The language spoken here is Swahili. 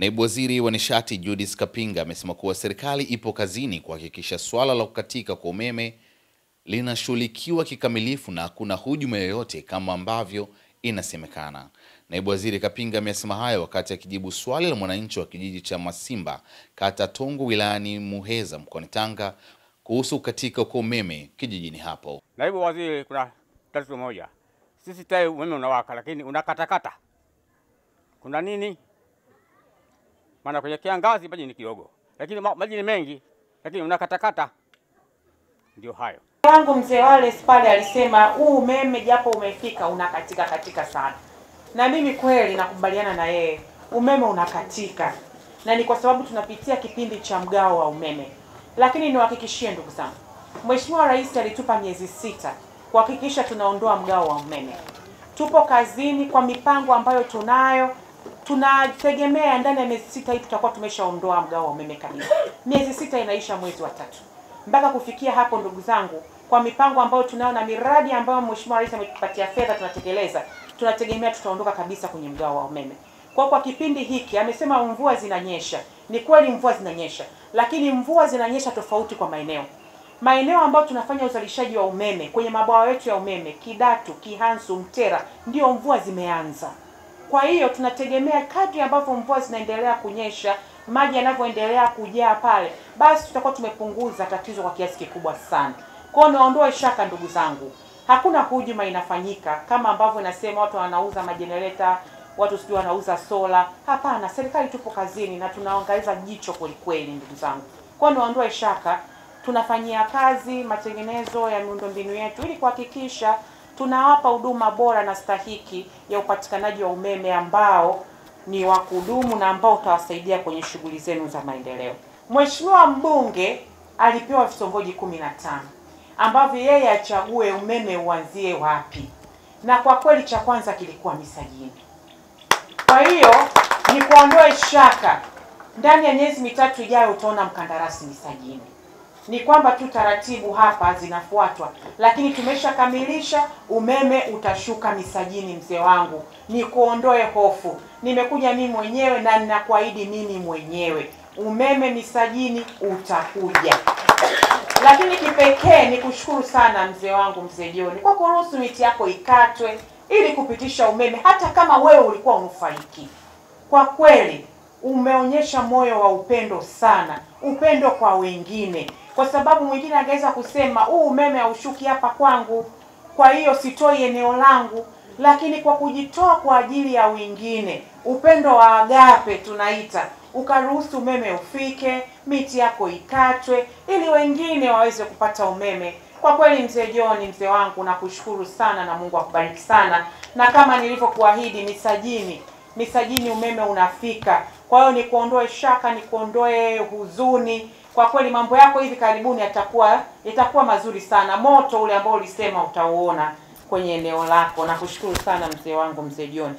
Naibu Waziri wa Nishati Judith Kapinga amesema kuwa serikali ipo kazini kuhakikisha swala la kukatika kwa umeme linashughulikiwa kikamilifu na hakuna hujuma yoyote kama ambavyo inasemekana. Naibu Waziri Kapinga amesema hayo wakati akijibu swali la mwananchi wa kijiji cha Masimba, kata Tongo, wilayani Muheza, mkoani Tanga, kuhusu kukatika kwa umeme kijijini hapo. Naibu Waziri, kuna tatizo moja. Sisi tayari umeme unawaka lakini unakatakata. Kuna nini? Maana kwenye kiangazi maji ni kidogo, lakini maji ni mengi, lakini unakatakata. Ndio hayo. Wangu mzee wale pale alisema huu umeme japo umefika unakatika sana. Na mimi kweli nakubaliana na yeye. Umeme unakatika. Na ni kwa sababu tunapitia kipindi cha mgao wa umeme. Lakini niwahakikishie ndugu zangu, Mheshimiwa Rais alitupa miezi 6 kuhakikisha tunaondoa mgao wa umeme. Tupo kazini kwa mipango ambayo tunayo. Tunategemea ndani ya miezi 6 hii tutakuwa tumeshaondoa mgao wa umeme kabisa. Miezi 6 inaisha mwezi wa 3. Mpaka kufikia hapo ndugu zangu, kwa mipango ambayo tunayo na miradi ambayo Mheshimiwa Rais ametupatia fedha tunatekeleza, tunategemea tutaondoka kabisa kwenye mgao wa umeme. Kwa kipindi hiki amesema mvua zinanyesha. Ni kweli mvua zinanyesha, lakini mvua zinanyesha tofauti kwa maeneo. Maeneo ambayo tunafanya uzalishaji wa umeme kwenye mabwawa yetu ya umeme, Kidatu, Kihansu, Mtera, ndio mvua zimeanza. Kwa hiyo tunategemea kadri ambavyo mvua zinaendelea kunyesha, maji yanavyoendelea kujaa pale, basi tutakuwa tumepunguza tatizo kwa kiasi kikubwa sana. Kwa hiyo naondoa shaka ndugu zangu. Hakuna hujuma inafanyika kama ambavyo inasema watu wanauza majenereta, watu sio wanauza sola. Hapana, serikali tupo kazini na tunaangaliza jicho kweli ndugu zangu. Kwa hiyo naondoa shaka, tunafanyia kazi matengenezo ya miundombinu yetu ili kuhakikisha tunawapa huduma bora na stahiki ya upatikanaji wa umeme ambao ni wa kudumu na ambao utawasaidia kwenye shughuli zenu za maendeleo. Mheshimiwa mbunge alipewa vitongoji 15 ambavyo yeye achague umeme uanzie wapi. Na kwa kweli cha kwanza kilikuwa Misajini. Kwa hiyo ni kuondoa shaka, ndani ya miezi 3 ijayo utaona mkandarasi Misajini. Ni kwamba tu taratibu hapa zinafuatwa, lakini tumeshakamilisha. Umeme utashuka Misajini mzee wangu. Ni kuondoe hofu. Nimekuja mimi mwenyewe na ninakuahidi mimi mwenyewe umeme Misajini utakuja. Lakini kipekee ni kushukuru sana mzee wangu mzee John kwa kuruhusu miti yako ikatwe ili kupitisha umeme hata kama wewe ulikuwa unufaiki. Kwa kweli umeonyesha moyo wa upendo sana, upendo kwa wengine. Kwa sababu mwingine angeweza kusema umeme haushuki hapa kwangu, kwa hiyo sitoi eneo langu, lakini kwa kujitoa kwa ajili ya wengine, upendo wa agape tunaita, ukaruhusu umeme ufike, miti yako ikatwe ili wengine waweze kupata umeme. Kwa kweli mzee John, mzee wangu, nakushukuru sana na Mungu akubariki sana. Na kama nilivyokuahidi Misajini umeme unafika. Kwa hiyo ni kuondoe shaka, ni kuondoe huzuni. Kwa kweli mambo yako hivi karibuni yatakuwa mazuri sana. Moto ule ambao ulisema utauona kwenye eneo lako. Nakushukuru sana mzee wangu mzee John.